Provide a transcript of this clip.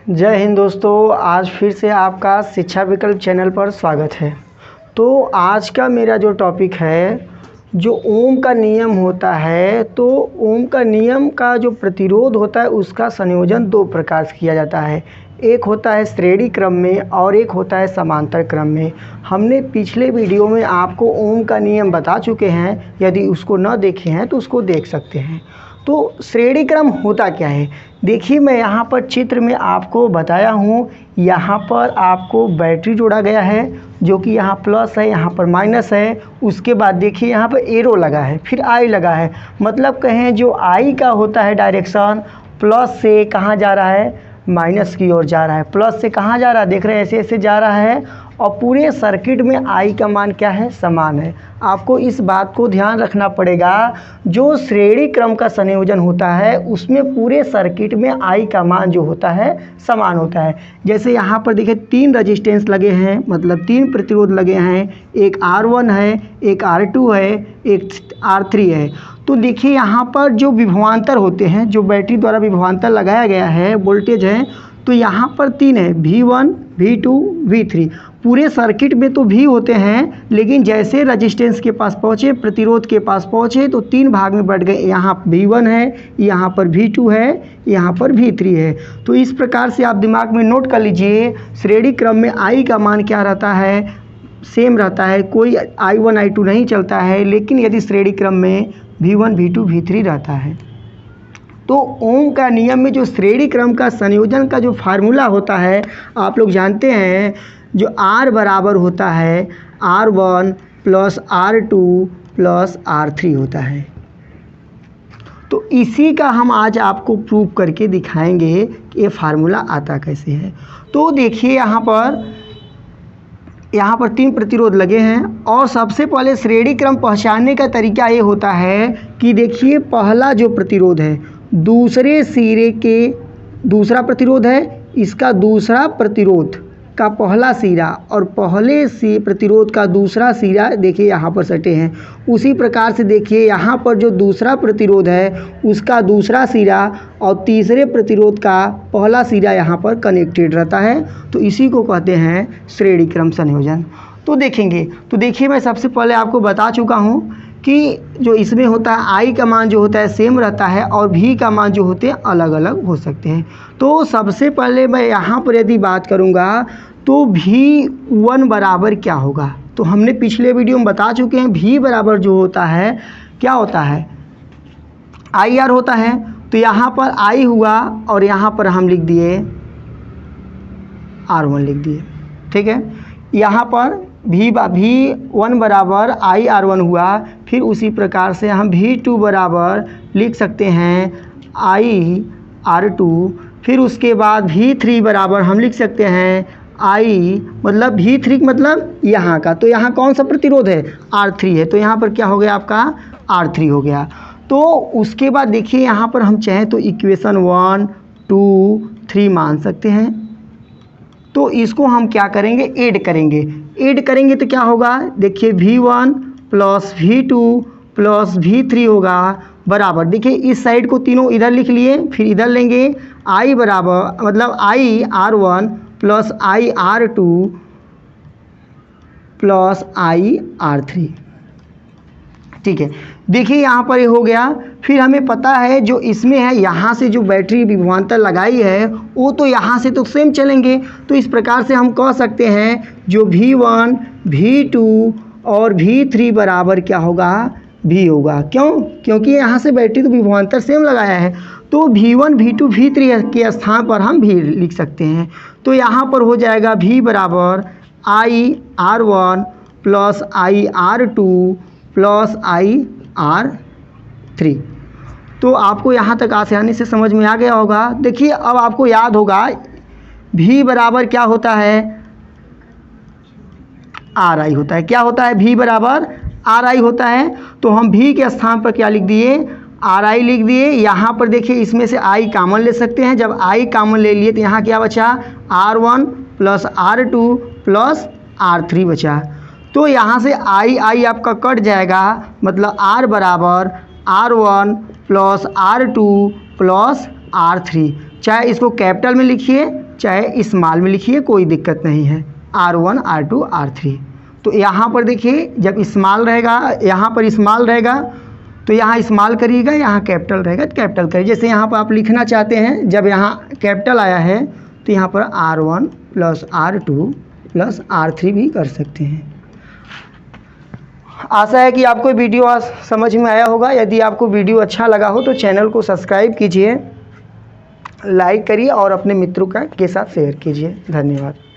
जय हिंद दोस्तों, आज फिर से आपका शिक्षा विकल्प चैनल पर स्वागत है। तो आज का मेरा जो टॉपिक है, जो ओम का नियम होता है, तो ओम का नियम का जो प्रतिरोध होता है उसका संयोजन दो प्रकार से किया जाता है। एक होता है श्रेणी क्रम में और एक होता है समांतर क्रम में। हमने पिछले वीडियो में आपको ओम का नियम बता चुके हैं, यदि उसको न देखे हैं तो उसको देख सकते हैं। तो श्रेणी क्रम होता क्या है, देखिए मैं यहाँ पर चित्र में आपको बताया हूँ। यहाँ पर आपको बैटरी जोड़ा गया है, जो कि यहाँ प्लस है, यहाँ पर माइनस है। उसके बाद देखिए यहाँ पर एरो लगा है, फिर आई लगा है। मतलब कहें जो आई का होता है डायरेक्शन, प्लस से कहाँ जा रहा है, माइनस की ओर जा रहा है। प्लस से कहाँ जा रहा है, देख रहे हैं ऐसे ऐसे जा रहा है। और पूरे सर्किट में आई का मान क्या है, समान है। आपको इस बात को ध्यान रखना पड़ेगा, जो श्रेणी क्रम का संयोजन होता है उसमें पूरे सर्किट में आई का मान जो होता है समान होता है। जैसे यहाँ पर देखिए 3 रजिस्टेंस लगे हैं, मतलब 3 प्रतिरोध लगे हैं। एक R1 है, एक R2 है, एक R3 है। तो देखिए यहाँ पर जो विभवांतर होते हैं, जो बैटरी द्वारा विभवांतर लगाया गया है, वोल्टेज है, तो यहाँ पर 3 है, V1, V2, V3। पूरे सर्किट में तो V होते हैं, लेकिन जैसे रजिस्टेंस के पास पहुँचे, प्रतिरोध के पास पहुँचे, तो 3 भाग में बढ़ गए। यहाँ V1 है, यहाँ पर V2 है, यहाँ पर V3 है। तो इस प्रकार से आप दिमाग में नोट कर लीजिए, श्रेणी क्रम में I का मान क्या रहता है, सेम रहता है। कोई I1 I2 नहीं चलता है। लेकिन यदि श्रेणी क्रम में V1 V2 V3 रहता है, तो ओम का नियम में जो श्रेणी क्रम का संयोजन का जो फार्मूला होता है, आप लोग जानते हैं, जो R बराबर होता है R1 plus R2 plus R3 होता है। तो इसी का हम आज आपको प्रूव करके दिखाएंगे कि ये फार्मूला आता कैसे है। तो देखिए यहाँ पर 3 प्रतिरोध लगे हैं। और सबसे पहले श्रेणी क्रम पहचानने का तरीका ये होता है कि देखिए पहला जो प्रतिरोध है, दूसरे सिरे के दूसरा प्रतिरोध है, इसका दूसरा प्रतिरोध का पहला सिरा और पहले से प्रतिरोध का दूसरा सिरा देखिए यहाँ पर सटे हैं। उसी प्रकार से देखिए यहाँ पर जो दूसरा प्रतिरोध है उसका दूसरा सिरा और तीसरे प्रतिरोध का पहला सिरा यहाँ पर कनेक्टेड रहता है। तो इसी को कहते हैं श्रेणी क्रम संयोजन। तो देखेंगे, तो देखिए मैं सबसे पहले आपको बता चुका हूँ कि जो इसमें होता है आई का मान जो होता है सेम रहता है और भी का मान जो होते हैं अलग अलग हो सकते हैं। तो सबसे पहले मैं यहाँ पर यदि बात करूँगा तो V1 बराबर क्या होगा, तो हमने पिछले वीडियो में बता चुके हैं। V बराबर जो होता है क्या होता है, IR होता है। तो यहाँ पर I हुआ और यहाँ पर हम लिख दिए R1 लिख दिए, ठीक है। यहाँ पर V1 बराबर IR1 हुआ। फिर उसी प्रकार से हम V2 बराबर लिख सकते हैं IR2। फिर उसके बाद V3 बराबर हम लिख सकते हैं मतलब V3 मतलब यहाँ का, तो यहाँ कौन सा प्रतिरोध है, R3 है। तो यहाँ पर क्या हो गया, आपका R3 हो गया। तो उसके बाद देखिए यहाँ पर हम चाहें तो इक्वेशन 1, 2, 3 मान सकते हैं। तो इसको हम क्या करेंगे, ऐड करेंगे तो क्या होगा, देखिए V1 plus V2 plus V3 होगा बराबर। देखिए इस साइड को तीनों इधर लिख लिए, फिर इधर लेंगे I बराबर मतलब IR1 plus IR2 plus IR3, ठीक है। देखिए यहाँ पर ये हो गया। फिर हमें पता है जो इसमें है, यहाँ से जो बैटरी विभवांतर लगाई है वो तो यहाँ से तो सेम चलेंगे। तो इस प्रकार से हम कह सकते हैं जो V1 V2 और V3 बराबर क्या होगा, V होगा। क्यों, क्योंकि यहाँ से बैटरी तो विभवांतर सेम लगाया है। तो V1 V2 V3 के स्थान पर हम V लिख सकते हैं। तो यहाँ पर हो जाएगा V बराबर IR1 plus IR2 plus IR3। तो आपको यहाँ तक आसानी से समझ में आ गया होगा। देखिए अब आपको याद होगा V बराबर क्या होता है, RI होता है। क्या होता है, V बराबर RI होता है। तो हम V के स्थान पर क्या लिख दिए, RI लिख दिए। यहाँ पर देखिए इसमें से I कॉमन ले सकते हैं। जब I कॉमन ले लिए तो यहाँ क्या बचा, R1 plus R2 plus R3 बचा। तो यहाँ से I आपका कट जाएगा, मतलब R बराबर R1 plus R2 plus R3। चाहे इसको कैपिटल में लिखिए चाहे स्मॉल में लिखिए, कोई दिक्कत नहीं है, R1 R2 R3। तो यहाँ पर देखिए जब स्मॉल रहेगा, यहाँ पर स्मॉल रहेगा तो यहाँ स्मॉल करिएगा, यहाँ कैपिटल रहेगा तो कैपिटल करिए। जैसे यहाँ पर आप लिखना चाहते हैं, जब यहाँ कैपिटल आया है तो यहाँ पर R1 plus R2 plus R3 भी कर सकते हैं। आशा है कि आपको वीडियो आज समझ में आया होगा। यदि आपको वीडियो अच्छा लगा हो तो चैनल को सब्सक्राइब कीजिए, लाइक करिए और अपने मित्रों के साथ शेयर कीजिए। धन्यवाद।